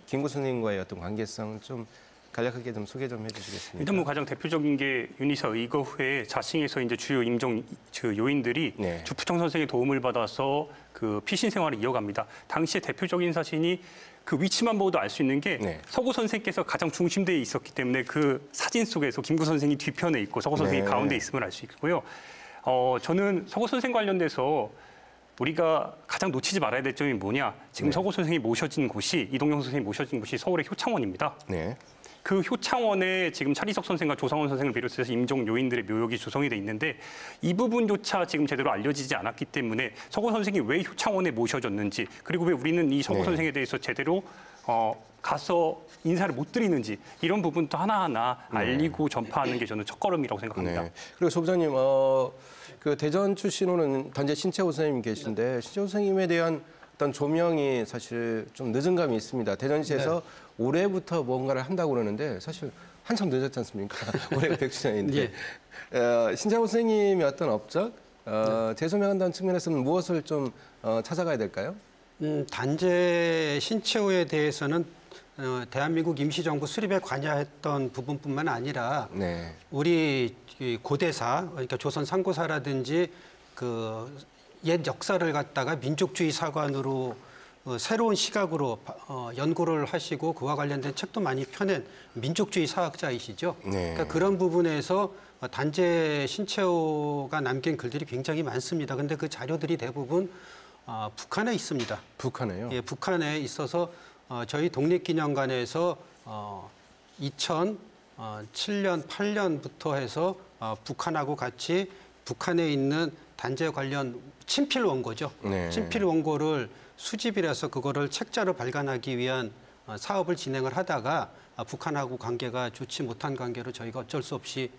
김구 선생님과의 어떤 관계성 좀 간략하게 좀 소개 좀 해주시겠습니까? 일단 가장 대표적인 게 윤희사 의거회 자칭에서 이제 주요 임정 요인들이 주프청 선생의 도움을 받아서 그 피신 생활을 이어갑니다. 당시에 대표적인 사진이 그 위치만 보고도 알 수 있는 게 서구 선생께서 가장 중심대에 있었기 때문에 그 사진 속에서 김구 선생이 뒤편에 있고 서구 선생이 가운데 있음을 알 수 있고요. 저는 서구 선생 관련돼서 우리가 가장 놓치지 말아야 될 점이 뭐냐. 지금 서구 선생이 모셔진 곳이, 이동영 선생이 모셔진 곳이 서울의 효창원입니다. 네. 그 효창원에 지금 차리석 선생과 조상원 선생을 비롯해서 임종 요인들의 묘역이 조성이 돼 있는데 이 부분조차 지금 제대로 알려지지 않았기 때문에 서구 선생이 왜 효창원에 모셔졌는지, 그리고 왜 우리는 이 서구 선생에 대해서 제대로 가서 인사를 못 드리는지, 이런 부분도 하나하나 알리고 전파하는 게 저는 첫걸음이라고 생각합니다. 네. 그리고 소부장님, 그 대전 출신으로는 단재 신채호 선생님 계신데 신채호 선생님에 대한 어떤 조명이 사실 좀 늦은 감이 있습니다. 대전시에서 올해부터 뭔가를 한다고 그러는데 사실 한참 늦었지 않습니까? 올해가 100주년인데. 신채호 선생님의 어떤 업적, 재조명한다는 측면에서는 무엇을 좀 찾아가야 될까요? 단재 신채호에 대해서는 대한민국 임시정부 수립에 관여했던 부분뿐만 아니라 우리 고대사, 그러니까 조선 상고사라든지 그 옛 역사를 갖다가 민족주의 사관으로 새로운 시각으로 연구를 하시고 그와 관련된 책도 많이 펴낸 민족주의 사학자이시죠. 그러니까 그런 부분에서 단재 신채호가 남긴 글들이 굉장히 많습니다. 근데 그 자료들이 대부분 북한에 있습니다. 북한에요? 예, 북한에 있어서 저희 독립기념관에서 2007년, 8년부터 해서 북한하고 같이 북한에 있는 단재 관련 친필 원고죠. 친필 원고를 수집을 해서 그거를 책자로 발간하기 위한 사업을 진행을 하다가 북한하고 관계가 좋지 못한 관계로 저희가 어쩔 수 없이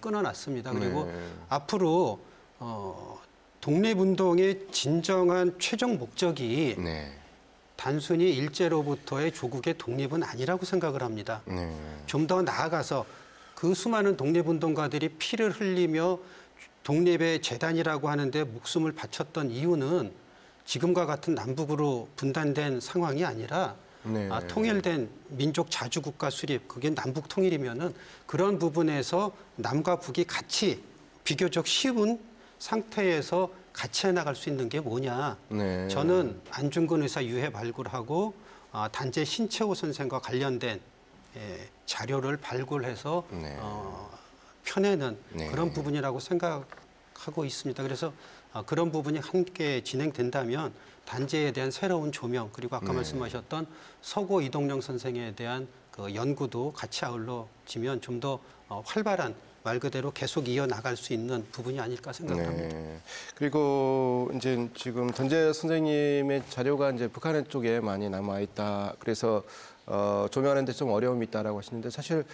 끊어놨습니다. 그리고 앞으로 독립운동의 진정한 최종 목적이 단순히 일제로부터의 조국의 독립은 아니라고 생각을 합니다. 좀 더 나아가서 그 수많은 독립운동가들이 피를 흘리며 독립의 재단이라고 하는데 목숨을 바쳤던 이유는 지금과 같은 남북으로 분단된 상황이 아니라 통일된 민족 자주국가 수립, 그게 남북 통일이면은 그런 부분에서 남과 북이 같이 비교적 쉬운 상태에서 같이 해나갈 수 있는 게 뭐냐. 저는 안중근 의사 유해 발굴하고 단재 신채호 선생과 관련된 자료를 발굴해서 펴내는 그런 부분이라고 생각하고 있습니다. 그래서 그런 부분이 함께 진행된다면 단재에 대한 새로운 조명, 그리고 아까 말씀하셨던 서고 이동영 선생에 대한 그 연구도 같이 아울러지면 좀 더 활발한, 말 그대로 계속 이어나갈 수 있는 부분이 아닐까 생각합니다. 그리고 이제 지금 단재 선생님의 자료가 이제 북한 쪽에 많이 남아 있다. 그래서 조명하는 데 좀 어려움이 있다라고 하시는데 사실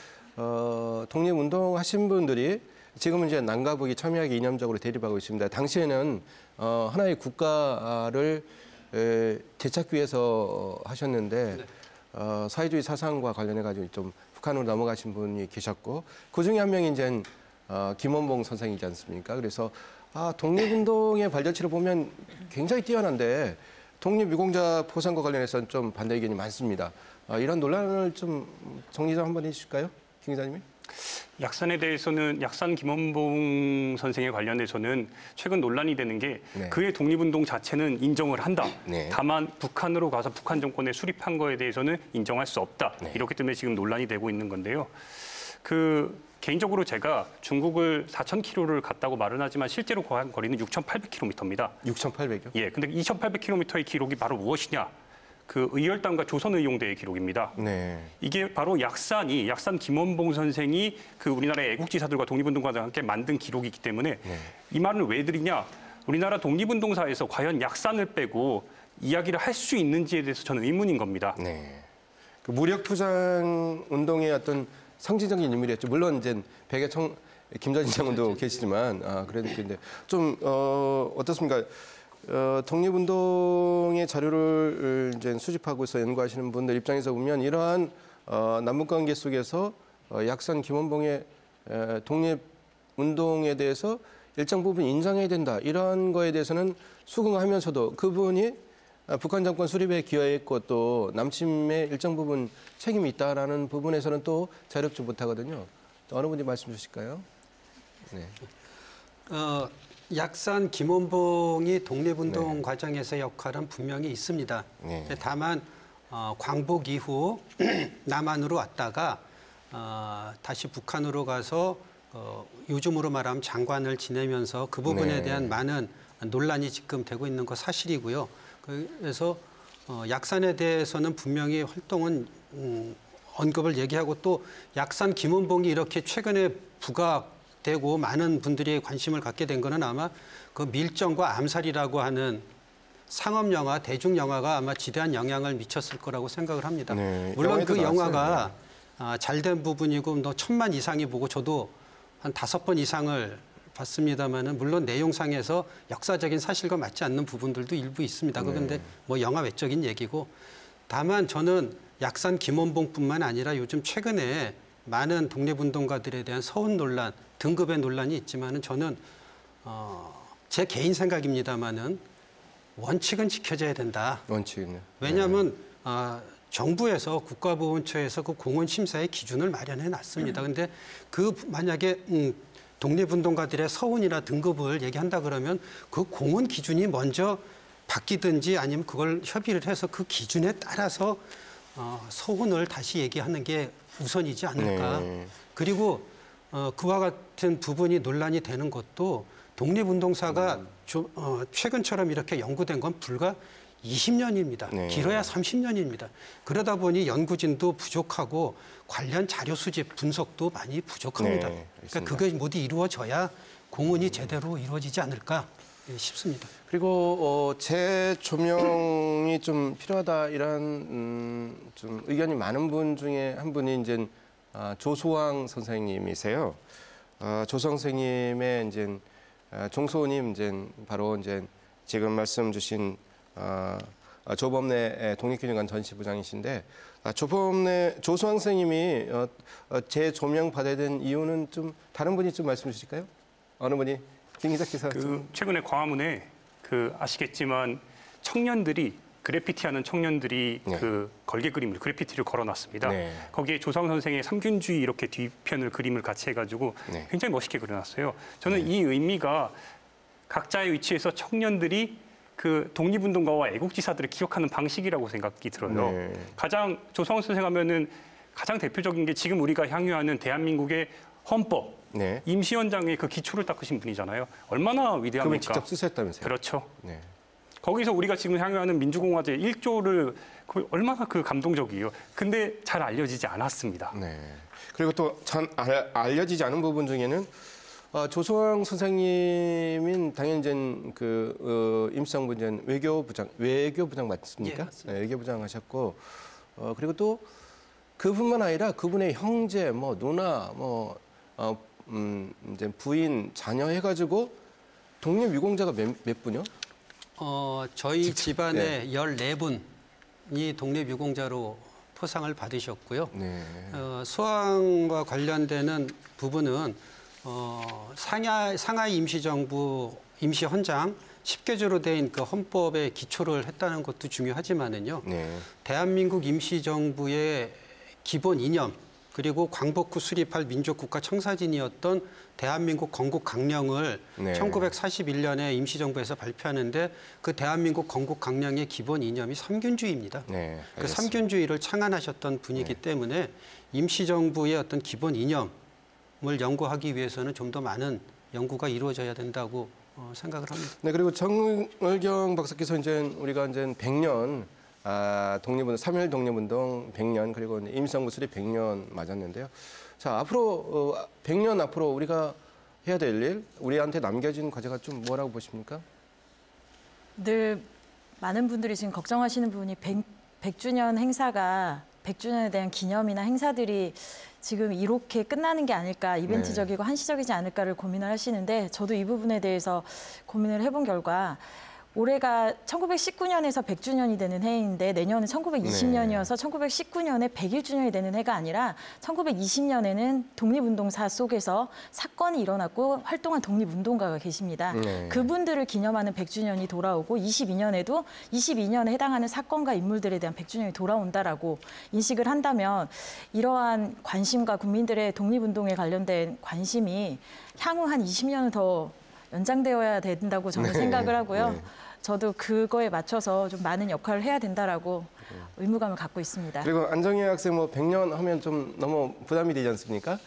독립운동 하신 분들이 지금은 이제 남과 북이 첨예하게 이념적으로 대립하고 있습니다. 당시에는 하나의 국가를 되찾기 위해서 하셨는데 사회주의 사상과 관련해가지고 좀 북한으로 넘어가신 분이 계셨고 그중에 한 명이 이제 김원봉 선생이지 않습니까? 그래서 독립운동의 발자취를 보면 굉장히 뛰어난데 독립유공자 포상과 관련해서는 좀 반대 의견이 많습니다. 이런 논란을 좀 정리 좀 한번 해주실까요? 김 기자님이? 약산에 대해서는 약산 김원봉 선생에 관련해서는 최근 논란이 되는 게 그의 독립운동 자체는 인정을 한다. 다만 북한으로 가서 북한 정권에 수립한 거에 대해서는 인정할 수 없다. 이렇기 때문에 지금 논란이 되고 있는 건데요. 개인적으로 제가 중국을 4,000km를 갔다고 말은 하지만 실제로 거한 거리는 6,800km입니다. 6,800요? 예, 근데 2,800km의 기록이 바로 무엇이냐? 그 의열단과 조선의용대의 기록입니다. 이게 바로 약산 김원봉 선생이 그 우리나라의 애국지사들과 독립운동가들과 함께 만든 기록이기 때문에 이 말을 왜 드리냐? 우리나라 독립운동사에서 과연 약산을 빼고 이야기를 할 수 있는지에 대해서 저는 의문인 겁니다. 그 무력투쟁 운동의 어떤 상징적인 인물이었죠. 물론 이제 백여청 김전진 장군도 계시지만 그런데 좀 어떻습니까? 독립운동의 자료를 이제 수집하고 있어 연구하시는 분들 입장에서 보면 이러한 남북관계 속에서 약산 김원봉의 독립운동에 대해서 일정 부분 인정해야 된다. 이런 거에 대해서는 수긍하면서도 그분이 북한 정권 수립에 기여했고 또 남침에 일정 부분 책임이 있다라는 부분에서는 또 자유롭지 못하거든요. 어느 분이 말씀 주실까요? 약산 김원봉이 독립운동 과정에서의 역할은 분명히 있습니다. 다만 광복 이후 남한으로 왔다가 다시 북한으로 가서 요즘으로 말하면 장관을 지내면서 그 부분에 대한 많은 논란이 지금 되고 있는 거 사실이고요. 그래서 약산에 대해서는 분명히 활동은 언급을 얘기하고 또 약산 김원봉이 이렇게 최근에 부각되고 많은 분들이 관심을 갖게 된 거는 아마 그 밀정과 암살이라고 하는 상업 영화, 대중 영화가 아마 지대한 영향을 미쳤을 거라고 생각을 합니다. 네, 물론 그 나왔어요. 영화가 잘된 부분이고 또 1000만 이상이 보고 저도 한 5번 이상을 봤습니다만은 물론 내용상에서 역사적인 사실과 맞지 않는 부분들도 일부 있습니다. 그런데 뭐 영화 외적인 얘기고 다만 저는 약산 김원봉뿐만 아니라 요즘 최근에 많은 독립운동가들에 대한 서운 논란, 등급의 논란이 있지만은 저는 제 개인 생각입니다만은 원칙은 지켜져야 된다. 원칙은요. 왜냐하면 정부에서 국가보훈처에서 그 공원 심사의 기준을 마련해 놨습니다. 그런데 그 만약에 독립운동가들의 서훈이나 등급을 얘기한다 그러면 그 공원 기준이 먼저 바뀌든지 아니면 그걸 협의를 해서 그 기준에 따라서 서훈을 다시 얘기하는 게 우선이지 않을까. 네. 그리고 그와 같은 부분이 논란이 되는 것도 독립운동사가 최근처럼 이렇게 연구된 건 불과 20년입니다. 네. 길어야 30년입니다. 그러다 보니 연구진도 부족하고 관련 자료 수집, 분석도 많이 부족합니다. 네, 그러니까 그게 모두 이루어져야 공헌이 제대로 이루어지지 않을까 싶습니다. 그리고 재조명이 좀 필요하다 이런 좀 의견이 많은 분 중에 한 분이 이제 조소왕 선생님이세요. 조 선생님의 이제 종소님 이제 바로 이제 지금 말씀 주신 조범래 독립기념관 전시부장이신데 조소왕 선생님이 재조명 받아야 된 이유는 좀 다른 분이 좀 말씀 주실까요? 어느 분이? 김 기자께서 최근에 광화문에 아시겠지만 청년들이 그래피티하는 청년들이 네. 그 걸개 그림을 그래피티를 걸어놨습니다. 네. 거기에 조성 선생의 삼균주의 이렇게 뒤편을 그림을 같이 해가지고 네. 굉장히 멋있게 그려놨어요. 저는 이 의미가 각자의 위치에서 청년들이 그 독립운동가와 애국지사들을 기억하는 방식이라고 생각이 들어요. 네. 가장 조성 선생 하면은 가장 대표적인 게 지금 우리가 향유하는 대한민국의 헌법. 네. 임시원장의 그 기초를 닦으신 분이잖아요. 얼마나 위대합니까? 그걸 직접 쓰셨다면서요? 그렇죠. 네. 거기서 우리가 지금 향유하는 민주공화제 1조를 얼마나 감동적이에요. 근데 잘 알려지지 않았습니다. 네. 그리고 또 알려지지 않은 부분 중에는 조소왕 선생님은 당연히 이제 임시정부 이제 외교부장 맞습니까? 예, 맞습니다. 네, 외교부장 하셨고 그리고 또 그뿐만 아니라 그분의 형제, 뭐 누나, 이제 부인, 자녀 해가지고 독립유공자가 몇 분이요? 저희 집안에 14분이 독립유공자로 포상을 받으셨고요. 네. 소왕과 관련되는 부분은 상하이 임시정부 임시헌장 10개조로 된 그 헌법에 기초를 했다는 것도 중요하지만은요. 네. 대한민국 임시정부의 기본 이념 그리고 광복 후 수립할 민족국가 청사진이었던 대한민국 건국강령을 네. 1941년에 임시정부에서 발표하는데 그 대한민국 건국강령의 기본 이념이 삼균주의입니다. 네, 그 삼균주의를 창안하셨던 분이기 때문에 임시정부의 어떤 기본 이념을 연구하기 위해서는 좀 더 많은 연구가 이루어져야 된다고 생각을 합니다. 네, 그리고 정을경 박사께서 이제 우리가 이제 100년 독립운동, 3.1 독립운동 100년 그리고 임시정부 수립 100년 맞았는데요. 자, 앞으로 100년 앞으로 우리가 해야 될 일, 우리한테 남겨진 과제가 좀 뭐라고 보십니까? 늘 많은 분들이 지금 걱정하시는 부분이 100주년 행사가 100주년에 대한 기념이나 행사들이 지금 이렇게 끝나는 게 아닐까, 이벤트적이고 한시적이지 않을까를 고민을 하시는데 저도 이 부분에 대해서 고민을 해본 결과 올해가 1919년에서 100주년이 되는 해인데 내년은 1920년이어서 1919년에 101주년이 되는 해가 아니라 1920년에는 독립운동사 속에서 사건이 일어났고 활동한 독립운동가가 계십니다. 그분들을 기념하는 100주년이 돌아오고 22년에도 22년에 해당하는 사건과 인물들에 대한 100주년이 돌아온다라고 인식을 한다면 이러한 관심과 국민들의 독립운동에 관련된 관심이 향후 한 20년은 더 연장되어야 된다고 저는 생각을 하고요. 저도 그거에 맞춰서 좀 많은 역할을 해야 된다라고 의무감을 갖고 있습니다. 그리고 안정희 학생 뭐 100년 하면 좀 너무 부담이 되지 않습니까?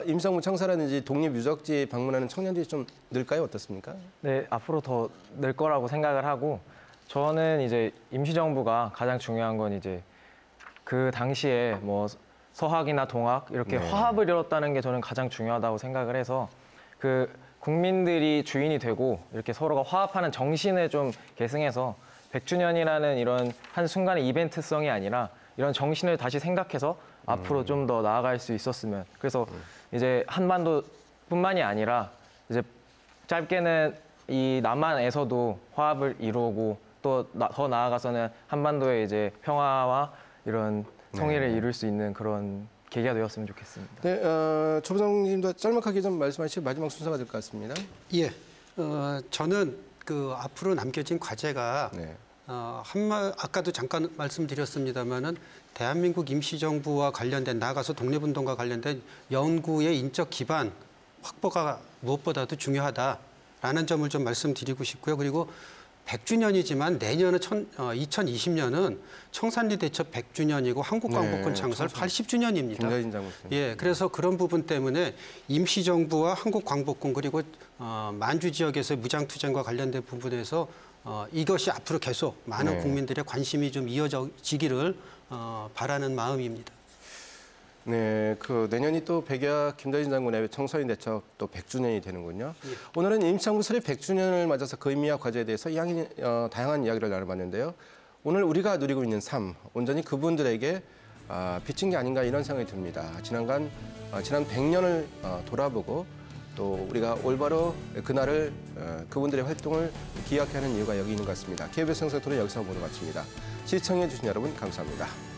임시정부 청사라든지 독립유적지 방문하는 청년들이 좀 늘까요? 어떻습니까? 네, 앞으로 더 늘 거라고 생각을 하고 저는 이제 임시정부가 가장 중요한 건 이제 그 당시에 뭐 서학이나 동학 이렇게 네. 화합을 이뤘다는 게 저는 가장 중요하다고 생각을 해서 그 국민들이 주인이 되고 이렇게 서로가 화합하는 정신을 좀 계승해서 100주년이라는 이런 한순간의 이벤트성이 아니라 이런 정신을 다시 생각해서 앞으로 좀 더 나아갈 수 있었으면. 그래서 이제 한반도뿐만이 아니라 이제 짧게는 이 남한에서도 화합을 이루고 또 더 나아가서는 한반도의 이제 평화와 이런 통일을 이룰 수 있는 그런 계기가 되었으면 좋겠습니다. 네, 조 부장님도 짤막하게 좀 말씀하실 마지막 순서가 될 것 같습니다. 예, 저는 그 앞으로 남겨진 과제가 네. 아까도 잠깐 말씀드렸습니다마는 대한민국 임시정부와 관련된 나아가서 독립운동과 관련된 연구의 인적 기반 확보가 무엇보다도 중요하다라는 점을 좀 말씀드리고 싶고요. 그리고 100주년이지만 내년은 2020년은 청산리 대첩 100주년이고 한국광복군 창설 80주년입니다. 김대진 장군. 예, 그래서 그런 부분 때문에 임시정부와 한국광복군 그리고 만주 지역에서의 무장투쟁과 관련된 부분에서 이것이 앞으로 계속 많은 국민들의 관심이 좀 이어지기를 바라는 마음입니다. 네, 그 내년이 또 백야 김대진 장군의 청서인 대첩 또 100주년이 되는군요. 예. 오늘은 임시정부 설립 100주년을 맞아서 그 의미와 과제에 대해서 다양한 이야기를 나눠봤는데요. 오늘 우리가 누리고 있는 삶, 온전히 그분들에게 비친 게 아닌가 이런 생각이 듭니다. 지난 100년을 돌아보고 또 우리가 올바로 그날을 그분들의 활동을 기약하는 이유가 여기 있는 것 같습니다. KBS 영상토론 여기서 모두 마칩니다. 시청해 주신 여러분 감사합니다.